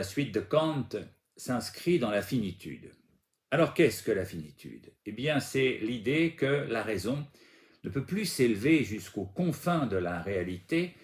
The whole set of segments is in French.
la suite de Kant s'inscrit dans la finitude. Alors qu'est-ce que la finitude? Eh bien, c'est l'idée que la raison ne peut plus s'élever jusqu'aux confins de la réalité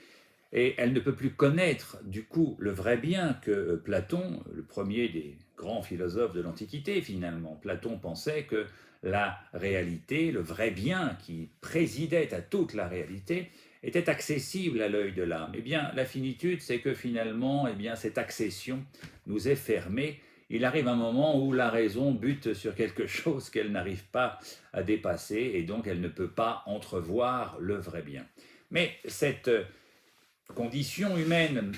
et elle ne peut plus connaître du coup le vrai bien que Platon, le premier des grands philosophes de l'Antiquité finalement, Platon pensait que la réalité, le vrai bien qui présidait à toute la réalité, était accessible à l'œil de l'âme. Eh bien, la finitude, c'est que finalement, eh bien, cette accession nous est fermée. Il arrive un moment où la raison bute sur quelque chose qu'elle n'arrive pas à dépasser et donc elle ne peut pas entrevoir le vrai bien. Mais cette condition humaine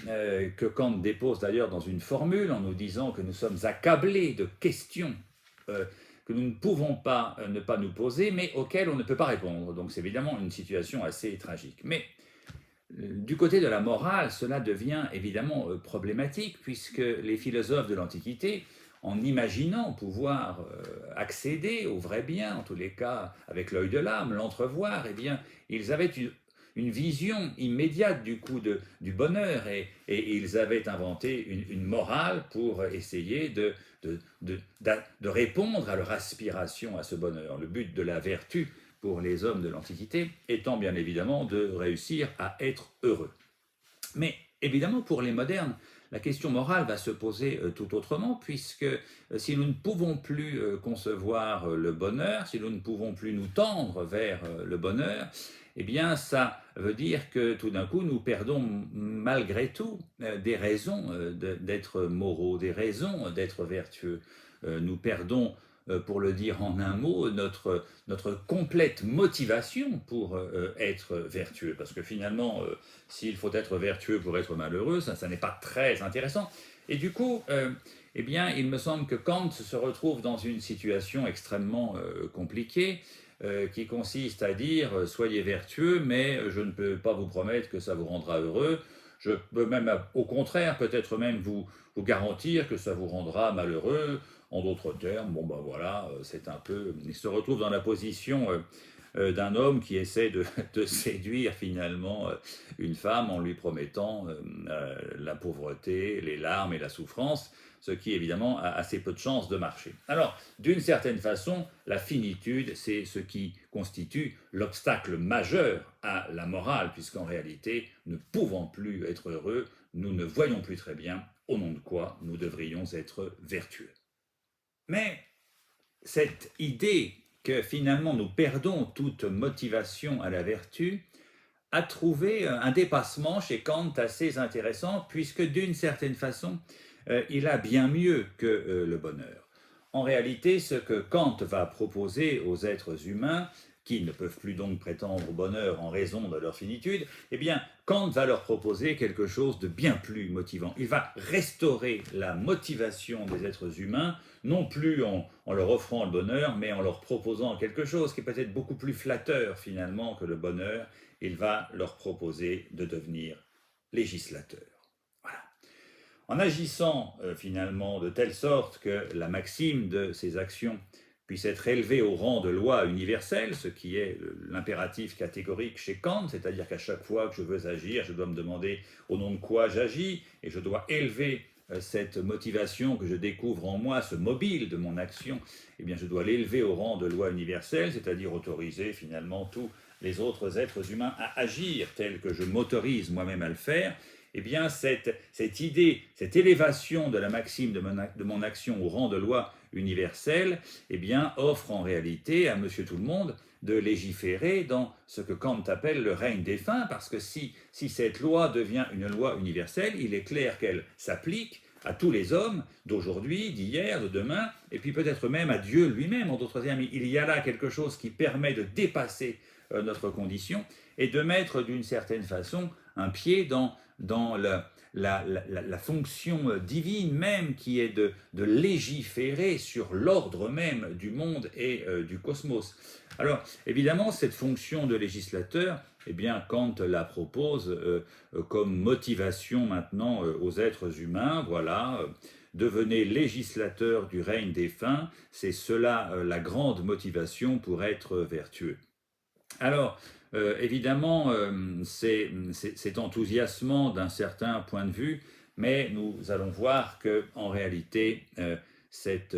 que Kant dépose d'ailleurs dans une formule en nous disant que nous sommes accablés de questions que nous ne pouvons pas ne pas nous poser, mais auxquelles on ne peut pas répondre. Donc c'est évidemment une situation assez tragique. Mais du côté de la morale, cela devient évidemment problématique, puisque les philosophes de l'Antiquité, en imaginant pouvoir accéder au vrai bien, en tous les cas avec l'œil de l'âme, l'entrevoir, eh bien, ils avaient une vision immédiate du coup du bonheur et ils avaient inventé une morale pour essayer de répondre à leur aspiration à ce bonheur. Le but de la vertu pour les hommes de l'Antiquité étant bien évidemment de réussir à être heureux. Mais évidemment pour les modernes, la question morale va se poser tout autrement, puisque si nous ne pouvons plus concevoir le bonheur, si nous ne pouvons plus nous tendre vers le bonheur, eh bien ça veut dire que tout d'un coup nous perdons malgré tout des raisons d'être moraux, des raisons d'être vertueux. Nous perdons, pour le dire en un mot, notre complète motivation pour être vertueux. Parce que finalement, s'il faut être vertueux pour être malheureux, ça n'est pas très intéressant. Et du coup, eh bien, il me semble que Kant se retrouve dans une situation extrêmement compliquée, qui consiste à dire soyez vertueux, mais je ne peux pas vous promettre que ça vous rendra heureux. Je peux même, au contraire, peut-être même vous garantir que ça vous rendra malheureux. En d'autres termes, bon ben voilà, c'est un peu. Il se retrouve dans la position d'un homme qui essaie de séduire finalement une femme en lui promettant la pauvreté, les larmes et la souffrance, ce qui évidemment a assez peu de chances de marcher. Alors, d'une certaine façon, la finitude, c'est ce qui constitue l'obstacle majeur à la morale, puisqu'en réalité, ne pouvant plus être heureux, nous ne voyons plus très bien au nom de quoi nous devrions être vertueux. Mais cette idée que finalement nous perdons toute motivation à la vertu a trouvé un dépassement chez Kant assez intéressant, puisque d'une certaine façon, il a bien mieux que le bonheur. En réalité, ce que Kant va proposer aux êtres humains, qui ne peuvent plus donc prétendre au bonheur en raison de leur finitude, eh bien, Kant va leur proposer quelque chose de bien plus motivant. Il va restaurer la motivation des êtres humains, non plus en leur offrant le bonheur, mais en leur proposant quelque chose qui est peut-être beaucoup plus flatteur finalement que le bonheur. Il va leur proposer de devenir législateurs. Voilà. En agissant finalement de telle sorte que la maxime de ces actions puisse être élevée au rang de loi universelle, ce qui est l'impératif catégorique chez Kant, c'est-à-dire qu'à chaque fois que je veux agir, je dois me demander au nom de quoi j'agis, et je dois élever cette motivation que je découvre en moi, ce mobile de mon action, eh bien je dois l'élever au rang de loi universelle, c'est-à-dire autoriser finalement tous les autres êtres humains à agir tel que je m'autorise moi-même à le faire. Eh bien cette idée, cette élévation de la maxime de mon action au rang de loi universelle, eh bien offre en réalité à monsieur tout le monde de légiférer dans ce que Kant appelle le règne des fins, parce que si cette loi devient une loi universelle, il est clair qu'elle s'applique à tous les hommes d'aujourd'hui, d'hier, de demain, et puis peut-être même à Dieu lui-même. En d'autres termes, il y a là quelque chose qui permet de dépasser notre condition et de mettre d'une certaine façon un pied dans la fonction divine même qui est de légiférer sur l'ordre même du monde et du cosmos. Alors évidemment cette fonction de législateur, eh bien Kant la propose comme motivation maintenant aux êtres humains, voilà. Devenez législateur du règne des fins, c'est cela la grande motivation pour être vertueux. Alors, évidemment, c'est enthousiasmant d'un certain point de vue, mais nous allons voir qu'en réalité, cette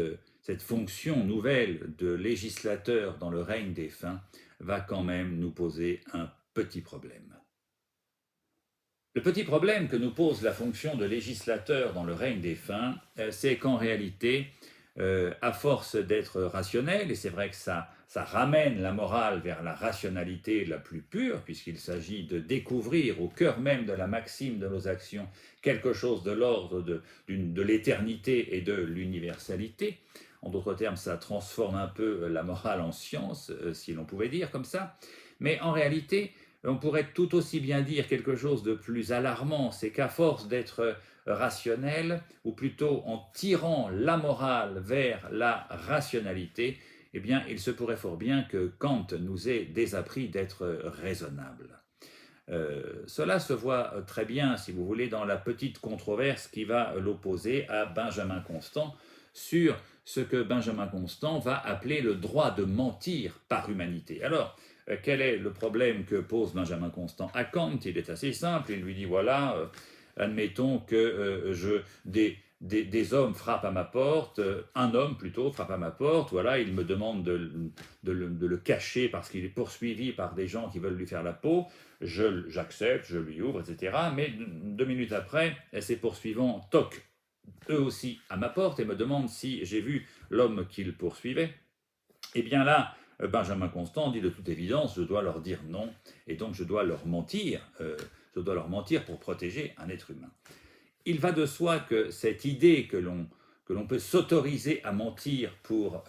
fonction nouvelle de législateur dans le règne des fins va quand même nous poser un petit problème. Le petit problème que nous pose la fonction de législateur dans le règne des fins, c'est qu'en réalité, à force d'être rationnel, et c'est vrai que ça ramène la morale vers la rationalité la plus pure, puisqu'il s'agit de découvrir au cœur même de la maxime de nos actions quelque chose de l'ordre de l'éternité et de l'universalité. En d'autres termes, ça transforme un peu la morale en science, si l'on pouvait dire comme ça. Mais en réalité, on pourrait tout aussi bien dire quelque chose de plus alarmant, c'est qu'à force d'être rationnel, ou plutôt en tirant la morale vers la rationalité, eh bien, il se pourrait fort bien que Kant nous ait désappris d'être raisonnable. Cela se voit très bien, si vous voulez, dans la petite controverse qui va l'opposer à Benjamin Constant sur ce que Benjamin Constant va appeler le droit de mentir par humanité. Alors, quel est le problème que pose Benjamin Constant à Kant? Il est assez simple, il lui dit voilà, admettons que des hommes frappent à ma porte, un homme plutôt frappe à ma porte, voilà, il me demande de le cacher parce qu'il est poursuivi par des gens qui veulent lui faire la peau, j'accepte, je lui ouvre, etc. Mais 2 minutes après, ces poursuivants toquent eux aussi à ma porte et me demandent si j'ai vu l'homme qu'ils poursuivaient. Et bien là, Benjamin Constant dit de toute évidence, je dois leur dire non, et donc je dois leur mentir pour protéger un être humain. Il va de soi que cette idée que l'on peut s'autoriser à mentir pour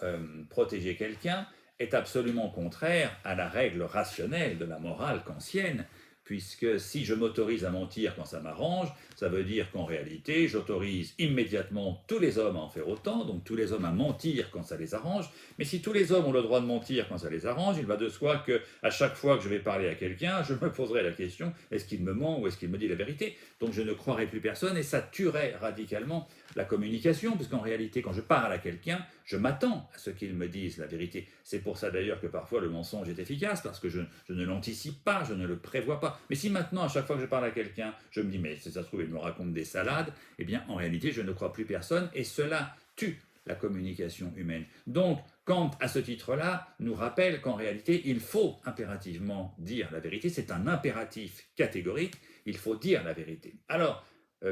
protéger quelqu'un est absolument contraire à la règle rationnelle de la morale kantienne, puisque si je m'autorise à mentir quand ça m'arrange, ça veut dire qu'en réalité, j'autorise immédiatement tous les hommes à en faire autant, donc tous les hommes à mentir quand ça les arrange. Mais si tous les hommes ont le droit de mentir quand ça les arrange, il va de soi qu'à chaque fois que je vais parler à quelqu'un, je me poserai la question, est-ce qu'il me ment ou est-ce qu'il me dit la vérité? Donc je ne croirai plus personne et ça tuerait radicalement la communication, puisqu'en réalité, quand je parle à quelqu'un, je m'attends à ce qu'il me dise la vérité. C'est pour ça d'ailleurs que parfois le mensonge est efficace, parce que je ne l'anticipe pas, je ne le prévois pas. Mais si maintenant, à chaque fois que je parle à quelqu'un, je me dis, mais si ça se trouve, il me raconte des salades, eh bien, en réalité, je ne crois plus personne, et cela tue la communication humaine. Donc, Kant, à ce titre-là, nous rappelle qu'en réalité, il faut impérativement dire la vérité. C'est un impératif catégorique, il faut dire la vérité. Alors,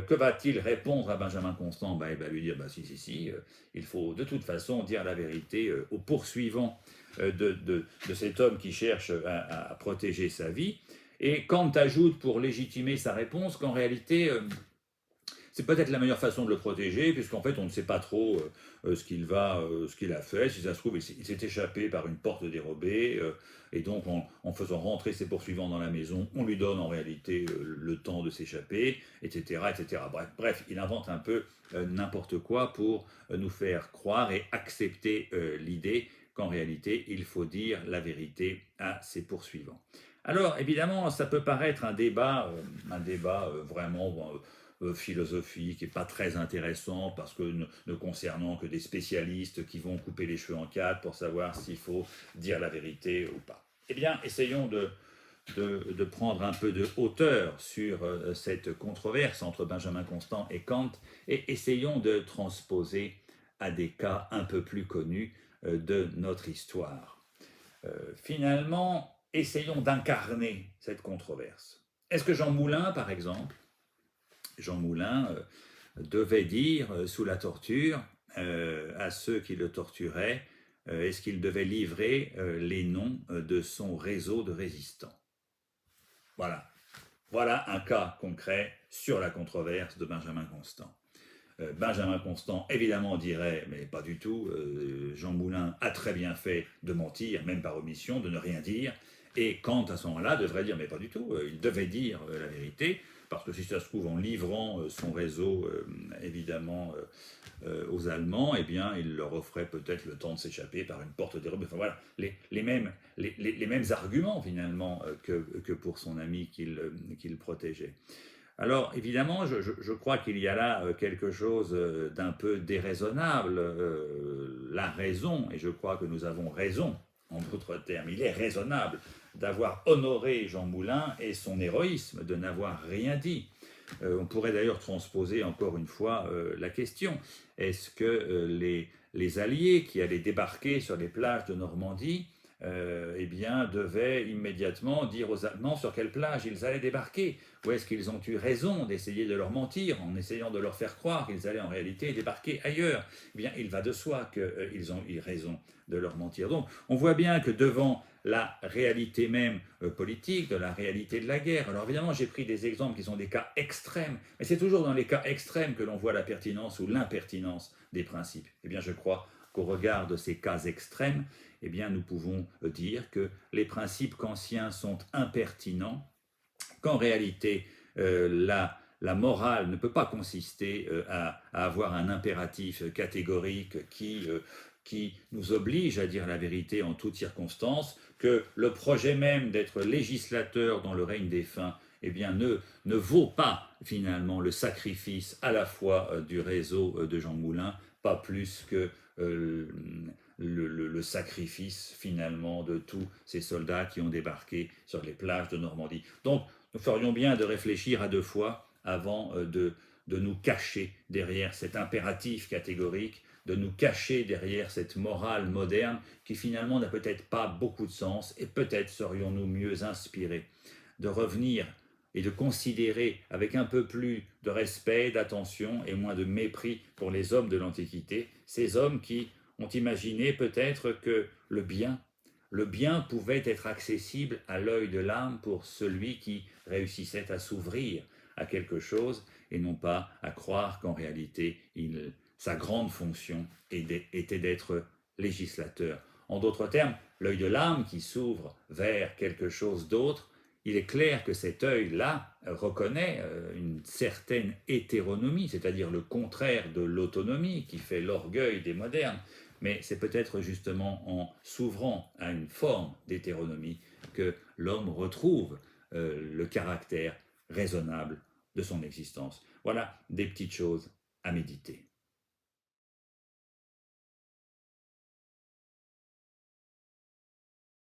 que va-t-il répondre à Benjamin Constant? Il va lui dire, si, il faut de toute façon dire la vérité aux poursuivants de cet homme qui cherche à protéger sa vie. Et Kant ajoute pour légitimer sa réponse qu'en réalité, c'est peut-être la meilleure façon de le protéger, puisqu'en fait, on ne sait pas trop ce qu'il a fait. Si ça se trouve, il s'est échappé par une porte dérobée, et donc en faisant rentrer ses poursuivants dans la maison, on lui donne en réalité le temps de s'échapper, etc., etc. Bref, il invente un peu n'importe quoi pour nous faire croire et accepter l'idée qu'en réalité, il faut dire la vérité à ses poursuivants. Alors, évidemment, ça peut paraître un débat vraiment philosophique et pas très intéressant parce que ne concernant que des spécialistes qui vont couper les cheveux en quatre pour savoir s'il faut dire la vérité ou pas. Eh bien, essayons de prendre un peu de hauteur sur cette controverse entre Benjamin Constant et Kant et essayons de transposer à des cas un peu plus connus de notre histoire. Finalement, essayons d'incarner cette controverse. Est-ce que Jean Moulin, par exemple, Jean Moulin devait dire sous la torture à ceux qui le torturaient, est-ce qu'il devait livrer les noms de son réseau de résistants? Voilà un cas concret sur la controverse de Benjamin Constant. Benjamin Constant, évidemment, dirait, mais pas du tout, Jean Moulin a très bien fait de mentir, même par omission, de ne rien dire, et Kant, à ce moment-là, devrait dire, mais pas du tout, il devait dire la vérité, parce que si ça se trouve, en livrant son réseau, évidemment, aux Allemands, eh bien, il leur offrait peut-être le temps de s'échapper par une porte dérobée. Enfin voilà, les mêmes arguments, finalement, que pour son ami qu'il protégeait. Alors, évidemment, je crois qu'il y a là quelque chose d'un peu déraisonnable. La raison, et je crois que nous avons raison, en d'autres termes, il est raisonnable d'avoir honoré Jean Moulin et son héroïsme, de n'avoir rien dit. On pourrait d'ailleurs transposer encore une fois la question. Est-ce que les Alliés qui allaient débarquer sur les plages de Normandie eh bien, devaient immédiatement dire aux Allemands sur quelle plage ils allaient débarquer? Ou est-ce qu'ils ont eu raison d'essayer de leur mentir en essayant de leur faire croire qu'ils allaient en réalité débarquer ailleurs? Eh bien, il va de soi qu'ils ont eu raison de leur mentir. Donc, on voit bien que devant la réalité même politique, de la réalité de la guerre. Alors évidemment, j'ai pris des exemples qui sont des cas extrêmes, mais c'est toujours dans les cas extrêmes que l'on voit la pertinence ou l'impertinence des principes. Eh bien, je crois qu'au regard de ces cas extrêmes, eh bien, nous pouvons dire que les principes kantiens sont impertinents, qu'en réalité, la morale ne peut pas consister à avoir un impératif catégorique qui nous oblige à dire la vérité en toutes circonstances, que le projet même d'être législateur dans le règne des fins eh bien, ne vaut pas finalement le sacrifice à la fois du réseau de Jean Moulin, pas plus que le sacrifice finalement de tous ces soldats qui ont débarqué sur les plages de Normandie. Donc, nous ferions bien de réfléchir à deux fois avant de nous cacher derrière cet impératif catégorique, de nous cacher derrière cette morale moderne qui finalement n'a peut-être pas beaucoup de sens, et peut-être serions-nous mieux inspirés de revenir et de considérer avec un peu plus de respect, d'attention et moins de mépris pour les hommes de l'Antiquité, ces hommes qui ont imaginé peut-être que le bien pouvait être accessible à l'œil de l'âme pour celui qui réussissait à s'ouvrir à quelque chose et non pas à croire qu'en réalité sa grande fonction était d'être législateur. En d'autres termes, l'œil de l'âme qui s'ouvre vers quelque chose d'autre, il est clair que cet œil-là reconnaît une certaine hétéronomie, c'est-à-dire le contraire de l'autonomie qui fait l'orgueil des modernes, mais c'est peut-être justement en s'ouvrant à une forme d'hétéronomie que l'homme retrouve le caractère raisonnable de son existence. Voilà des petites choses à méditer.